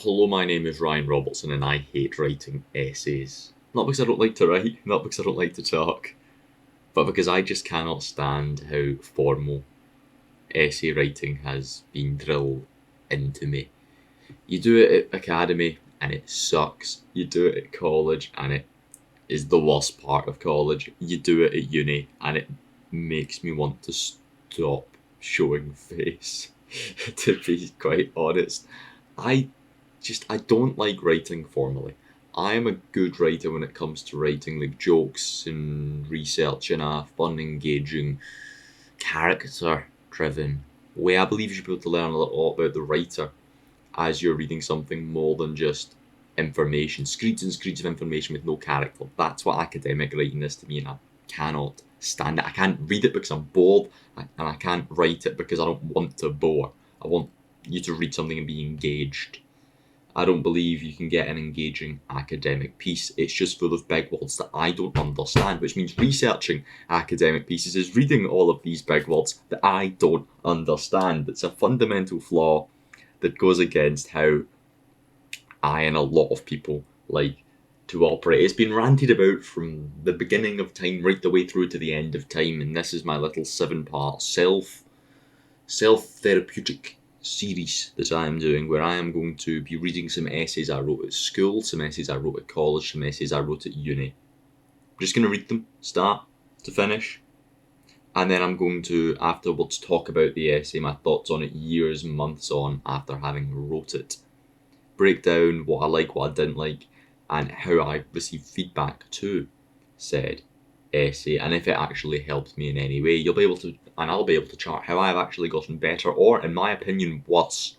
Hello, my name is Ryan Robertson and I hate writing essays. Not because I don't like to write, not because I don't like to talk, but because I just cannot stand how formal essay writing has been drilled into me. You do it at academy and it sucks. You do it at college and it is the worst part of college. You do it at uni and it makes me want to stop showing face, to be quite honest. I I don't like writing formally. I am a good writer when it comes to writing like jokes and research in a fun, engaging, character driven way. I believe you should be able to learn a lot about the writer as you're reading something more than just information. Screeds and screeds of information with no character. That's what academic writing is to me, and I cannot stand it. I can't read it because I'm bored, and I can't write it because I don't want to bore. I want you to read something and be engaged. I don't believe you can get an engaging academic piece. It's just full of big words that I don't understand, which means researching academic pieces is reading all of these big words that I don't understand. It's a fundamental flaw that goes against how I and a lot of people like to operate. It's been ranted about from the beginning of time right the way through to the end of time, and this is my little 7-part self therapeutic series that I am doing, where I am going to be reading some essays I wrote at school, some essays I wrote at college, some essays I wrote at uni. I'm just going to read them, start to finish, and then I'm going to afterwards talk about the essay, my thoughts on it years, months on after having wrote it. Break down what I like, what I didn't like, and how I received feedback to said essay, and if it actually helped me in any way. I'll be able to chart how I've actually gotten better, or in my opinion, worse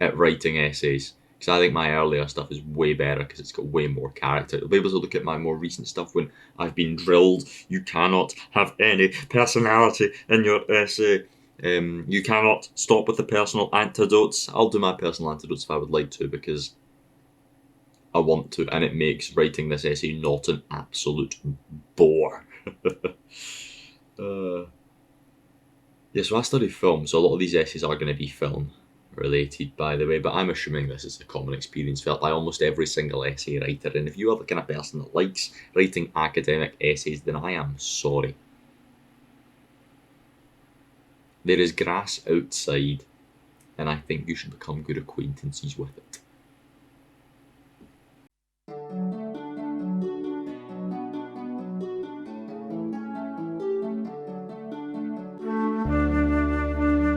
at writing essays. Because I think my earlier stuff is way better because it's got way more character. You'll be able to look at my more recent stuff when I've been drilled. You cannot have any personality in your essay. You cannot stop with the personal anecdotes. I'll do my personal anecdotes if I would like to, because I want to, and it makes writing this essay not an absolute bore. Yeah, so I study film, so a lot of these essays are going to be film related, by the way, but I'm assuming this is a common experience felt by almost every single essay writer, and if you are the kind of person that likes writing academic essays, then I am sorry. There is grass outside, and I think you should become good acquaintances with it.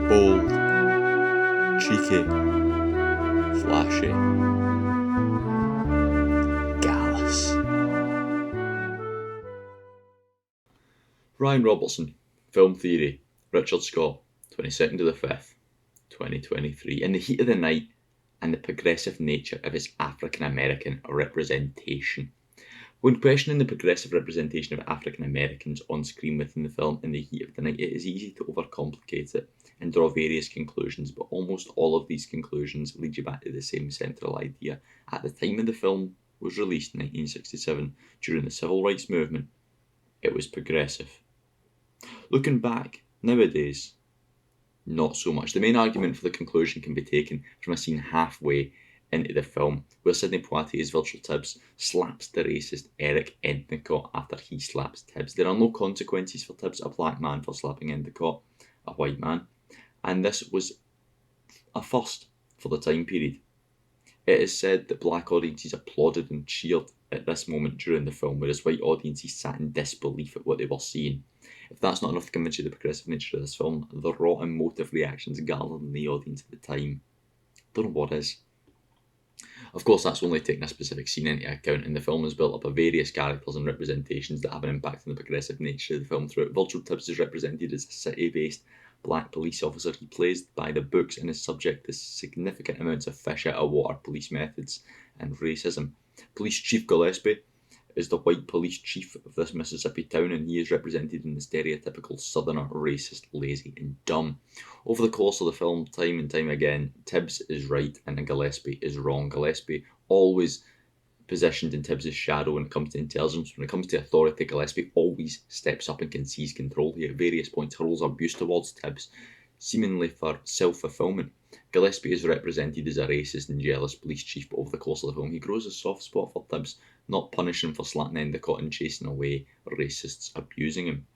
Bold, cheeky, flashy, gallus. Ryan Robertson, Film Theory, Richard Scott, 22nd of the 5th, 2023. In the heat of the night and the progressive nature of its African American representation. When questioning the progressive representation of African Americans on screen within the film In the Heat of the Night, it is easy to overcomplicate it and draw various conclusions, but almost all of these conclusions lead you back to the same central idea. At the time of the film was released in 1967, during the Civil Rights Movement, it was progressive. Looking back, nowadays, not so much. The main argument for the conclusion can be taken from a scene halfway into the film, where Sidney Poitier's Virgil Tibbs slaps the racist Eric Endicott after he slaps Tibbs. There are no consequences for Tibbs, a black man, for slapping Endicott, a white man, and this was a first for the time period. It is said that black audiences applauded and cheered at this moment during the film, whereas white audiences sat in disbelief at what they were seeing. If that's not enough to convince you of the progressive nature of this film, the raw emotive reactions garnered in the audience at the time, don't know what is. Of course, that's only taking a specific scene into account, and the film is built up of various characters and representations that have an impact on the progressive nature of the film throughout. Virgil Tibbs is represented as a city-based black police officer. He plays by the books and is subject to significant amounts of fish out of water police methods and racism. Police Chief Gillespie is the white police chief of this Mississippi town, and he is represented in the stereotypical southerner, racist, lazy and dumb. Over the course of the film, time and time again, Tibbs is right and Gillespie is wrong. Gillespie always positioned in Tibbs' shadow when it comes to intelligence. When it comes to authority, Gillespie always steps up and can seize control. He at various points hurls abuse towards Tibbs, seemingly for self-fulfillment. Gillespie is represented as a racist and jealous police chief, but over the course of the film, he grows a soft spot for Tibbs, not punishing him for slacking Endicott and chasing away racists abusing him.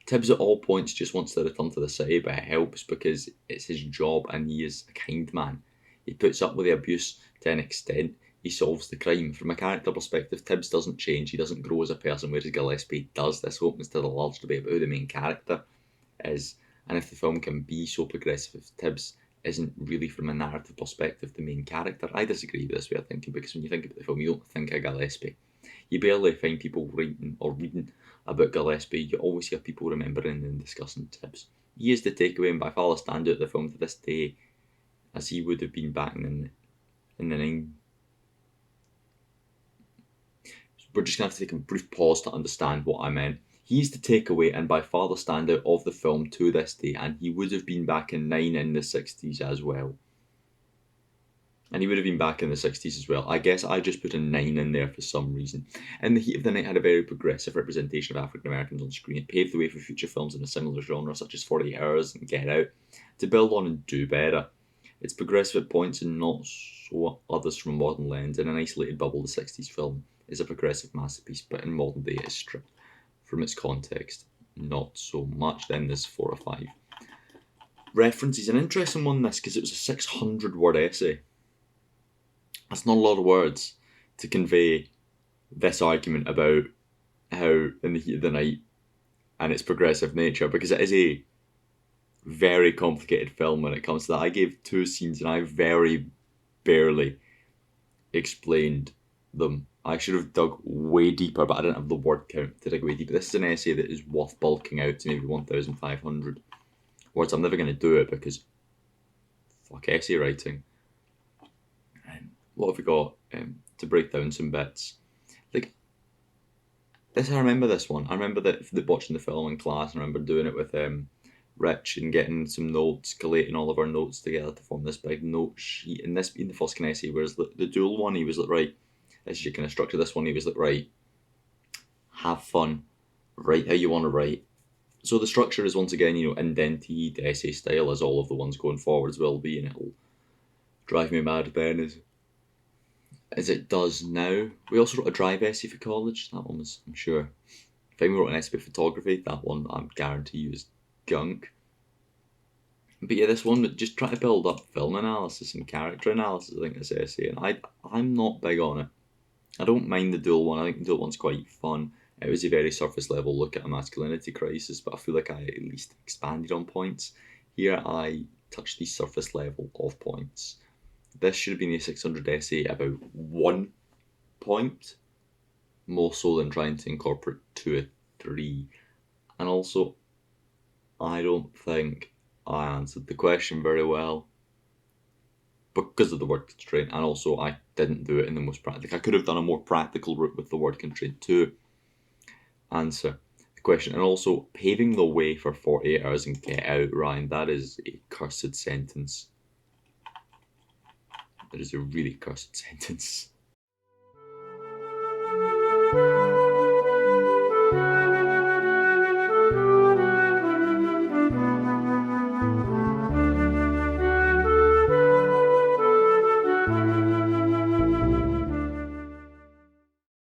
Tibbs at all points just wants to return to the city, but it helps because it's his job and he is a kind man. He puts up with the abuse to an extent. He solves the crime. From a character perspective, Tibbs doesn't change. He doesn't grow as a person, whereas Gillespie does. This opens to the large debate about who the main character is, and if the film can be so progressive if Tibbs isn't really, from a narrative perspective, the main character. I disagree with this way of thinking, because when you think about the film, you don't think of Gillespie. You barely find people writing or reading about Gillespie. You always hear people remembering and discussing Tibbs. He is the takeaway and by far the standout of the film to this day, as he would have been back in the 90s. We're just going to have to take a brief pause to understand what I meant. He's the takeaway and by far the standout of the film to this day, and he would have been back in 9 in the 60s as well. And he would have been back in the 60s as well. I guess I just put a 9 in there for some reason. In the Heat of the Night had a very progressive representation of African Americans on screen. It paved the way for future films in a similar genre, such as 48 Hours and Get Out, to build on and do better. It's progressive at points and not so others from a modern lens. In an isolated bubble, the 60s film is a progressive masterpiece, but in modern day it is stripped from its context. Not so much. Then there's 4 or 5 references. An interesting one, this, because it was a 600-word essay. That's not a lot of words to convey this argument about how In the Heat of the Night and its progressive nature, because it is a very complicated film when it comes to that. I gave 2 scenes and I very barely explained them. I should have dug way deeper, but I didn't have the word count to dig way deeper. This is an essay that is worth bulking out to maybe 1,500 words. I'm never going to do it because fuck essay writing. What have we got to break down some bits? Like this, I remember this one. I remember that watching the film in class. I remember doing it with Rich and getting some notes, collating all of our notes together to form this big note sheet. And this being the first kind of essay, whereas the dual one, he was like, right, this is your kind of structure. This one, he was like, right, have fun, write how you want to write. So the structure is once again, indented essay style, as all of the ones going forwards will be, and it'll drive me mad then as it does now. We also wrote a drive essay for college. That one was, I'm sure. Then we wrote an essay for photography. That one, I guarantee you, is gunk. But yeah, this one, just try to build up film analysis and character analysis, I think, this essay. And I'm not big on it. I don't mind the dual one. I think the dual one's quite fun. It was a very surface level look at a masculinity crisis, but I feel like I at least expanded on points. Here I touched the surface level of points. This should have been a 600 essay about 1 point, more so than trying to incorporate 2 or 3. And also, I don't think I answered the question very well because of the word constraint, and also I didn't do it in the most practical. I could have done a more practical route with the word constraint to answer the question. And also, paving the way for 48 Hours and Get Out, Ryan, that is a cursed sentence. That is a really cursed sentence.